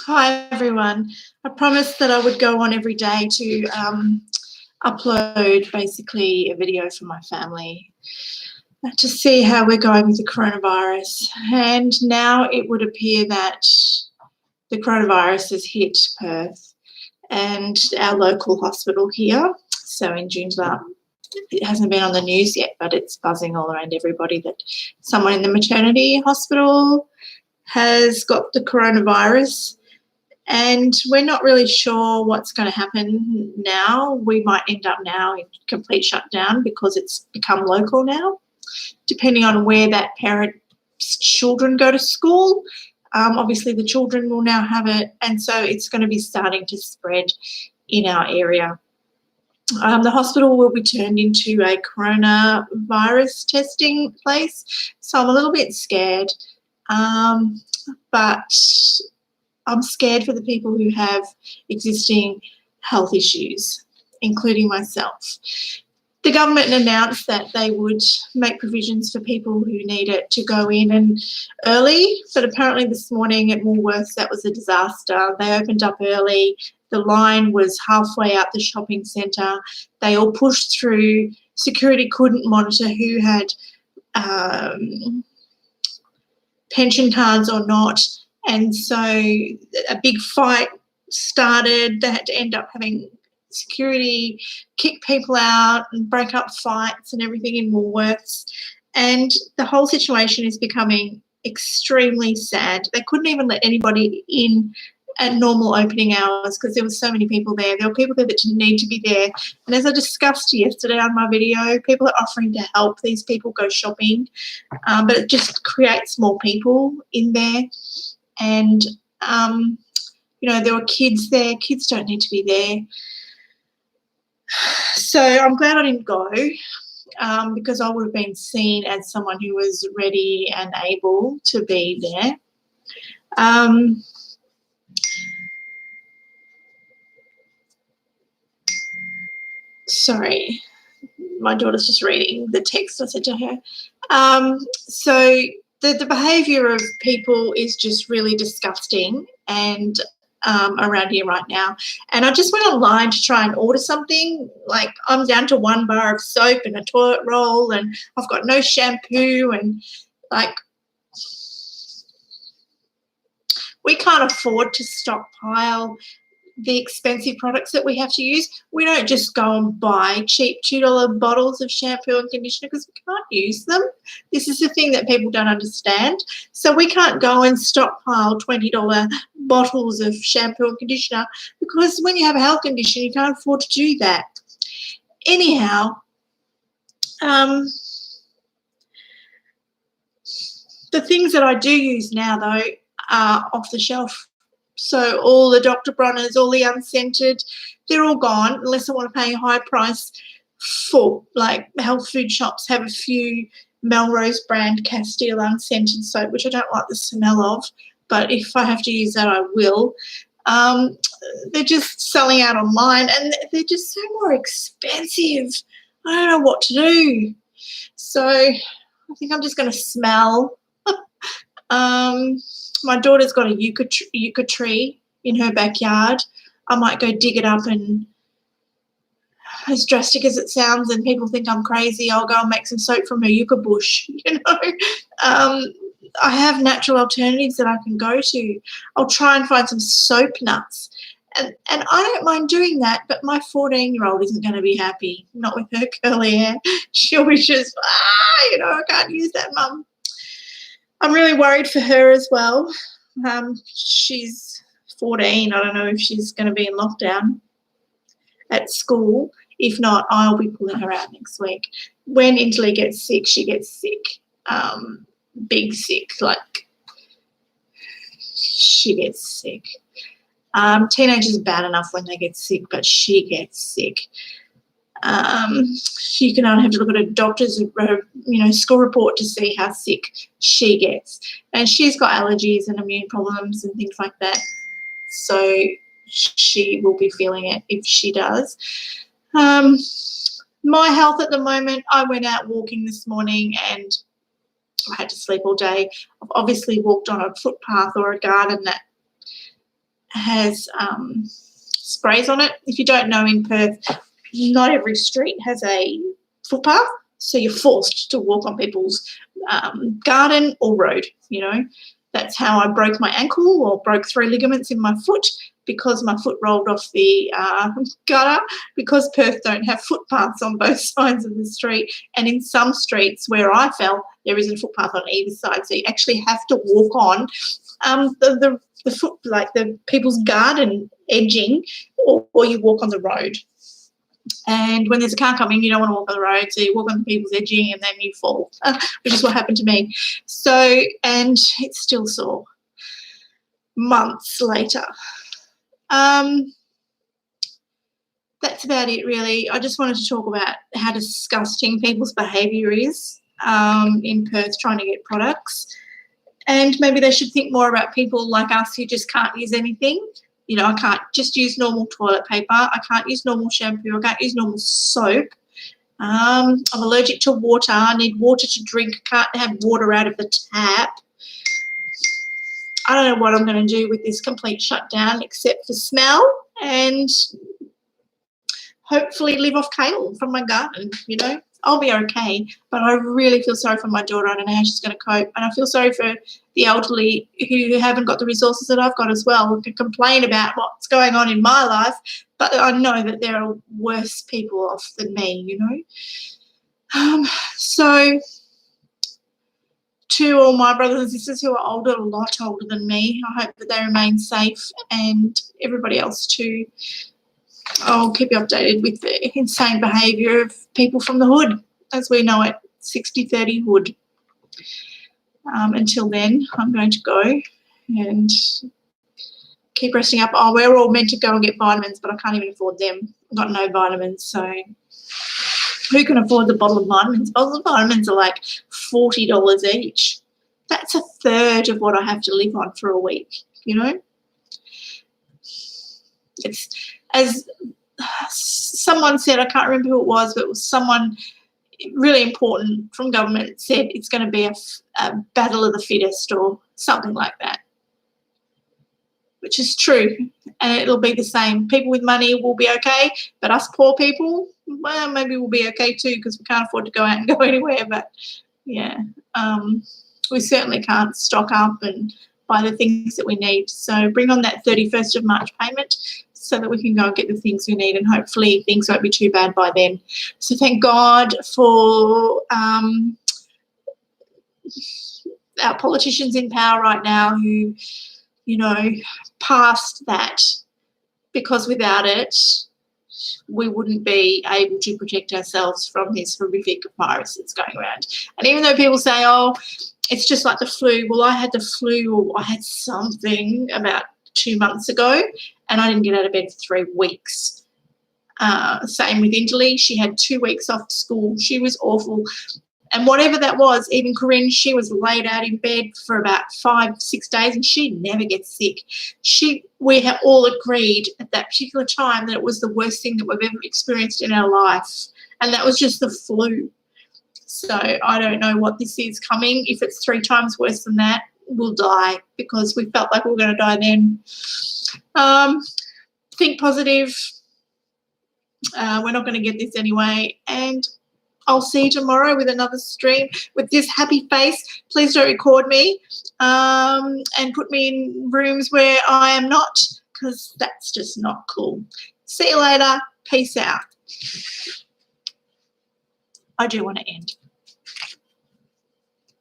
Hi everyone. I promised that I would go on every day to upload basically a video for my family to see how we're going with the coronavirus. And now it would appear that the coronavirus has hit Perth and our local hospital here. So in Joondalup, it hasn't been on the news yet, but it's buzzing all around everybody that someone in the maternity hospital has got the coronavirus. And we're not really sure what's going to happen now. We might end up now in complete shutdown because it's become local now, depending on where that parent's children go to school. Obviously, the children will now have it, and so it's going to be starting to spread in our area. The hospital will be turned into a coronavirus testing place, so I'm a little bit scared, but I'm scared for the people who have existing health issues, including myself. The government announced that they would make provisions for people who need it to go in and early, but apparently this morning at Woolworths that was a disaster. They opened up early. The line was halfway out the shopping centre. They all pushed through. Security couldn't monitor who had pension cards or not. And so a big fight started. They had to end up having security kick people out and break up fights and everything in Woolworths. And the whole situation is becoming extremely sad. They couldn't even let anybody in at normal opening hours because there were so many people there. There were people there that didn't need to be there. And as I discussed yesterday on my video, people are offering to help these people go shopping, but it just creates more people in there. And, there were kids there. Kids don't need to be there. So I'm glad I didn't go because I would have been seen as someone who was ready and able to be there. Sorry, my daughter's just reading the text I said to her. So the behaviour of people is just really disgusting and around here right now. And I just went online to try and order something. Like I'm down to one bar of soap and a toilet roll and I've got no shampoo and we can't afford to stockpile the expensive products that we have to use. We don't just go and buy cheap $2 bottles of shampoo and conditioner because we can't use them. This is the thing that people don't understand. So we can't go and stockpile $20 bottles of shampoo and conditioner because when you have a health condition, you can't afford to do that. Anyhow, the things that I do use now, though, are off the shelf. So all the Dr. Bronners, all the unscented, they're all gone unless I want to pay a high price for, like, health food shops have a few Melrose brand Castile unscented soap, which I don't like the smell of, but if I have to use that, I will. They're just selling out online and they're just so more expensive. I don't know what to do. So I think I'm just going to smell. My daughter's got a yucca tree in her backyard. I might go dig it up, and as drastic as it sounds and people think I'm crazy, I'll go and make some soap from her yucca bush, I have natural alternatives that I can go to. I'll try and find some soap nuts. And I don't mind doing that, but my 14-year-old isn't going to be happy, not with her curly hair. She'll be just, I can't use that, Mum. I'm really worried for her as well. She's 14. I don't know if she's going to be in lockdown at school. If not, I'll be pulling her out next week. When Intley gets sick, she gets sick, big sick, like she gets sick. Teenagers are bad enough when they get sick, but she gets sick. You can only have to look at a doctor's, school report to see how sick she gets. And she's got allergies and immune problems and things like that. So she will be feeling it if she does. My health at the moment, I went out walking this morning and I had to sleep all day. I've obviously walked on a footpath or a garden that has sprays on it. If you don't know, in Perth, not every street has a footpath, so you're forced to walk on people's garden or road, you know. That's how I broke my ankle or broke 3 ligaments in my foot, because my foot rolled off the gutter, because Perth don't have footpaths on both sides of the street. And in some streets where I fell, there isn't a footpath on either side. So you actually have to walk on the foot, like the people's garden edging, or you walk on the road. And when there's a car coming, you don't want to walk on the road, so you walk on the people's edging and then you fall, which is what happened to me. So, and it's still sore months later. That's about it, really. I just wanted to talk about how disgusting people's behaviour is in Perth trying to get products. And maybe they should think more about people like us who just can't use anything. You know, I can't just use normal toilet paper. I can't use normal shampoo. I can't use normal soap. I'm allergic to water. I need water to drink. I can't have water out of the tap. I don't know what I'm going to do with this complete shutdown except for smell and hopefully live off kale from my garden, you know. I'll be okay, but I really feel sorry for my daughter. I don't know how she's going to cope. And I feel sorry for the elderly who haven't got the resources that I've got as well, who can complain about what's going on in my life, but I know that there are worse people off than me, you know. So to all my brothers and sisters who are older, a lot older than me, I hope that they remain safe, and everybody else too. I'll keep you updated with the insane behaviour of people from the hood, as we know it, 60-30 hood. Until then, I'm going to go and keep resting up. Oh, we're all meant to go and get vitamins, but I can't even afford them. I've got no vitamins, so who can afford the bottle of vitamins? Bottles of vitamins are like $40 each. That's a third of what I have to live on for a week, you know? It's, as someone said, I can't remember who it was, but it was someone really important from government said it's going to be a battle of the fittest or something like that, which is true, and it'll be the same. People with money will be okay, but us poor people, well, maybe we'll be okay too, because we can't afford to go out and go anywhere. But yeah, we certainly can't stock up and buy the things that we need. So bring on that 31st of March payment so that we can go and get the things we need, and hopefully things won't be too bad by then. So thank God for our politicians in power right now who, you know, passed that, because without it we wouldn't be able to protect ourselves from this horrific virus that's going around. And even though people say, oh, it's just like the flu, well, I had the flu, or I had something about 2 months ago and I didn't get out of bed for 3 weeks. Same with Italy. She had 2 weeks off school. She was awful. And whatever that was, even Corinne, she was laid out in bed for about 5-6 days and she never gets sick. We have all agreed at that particular time that it was the worst thing that we've ever experienced in our life, and that was just the flu. So I don't know what this is coming. If it's 3 times worse than that, we'll die, because we felt like we were going to die then. Think positive. We're not going to get this anyway, and I'll see you tomorrow with another stream with this happy face. Please don't record me and put me in rooms where I am not, because that's just not cool. See you later. Peace out. I do want to end.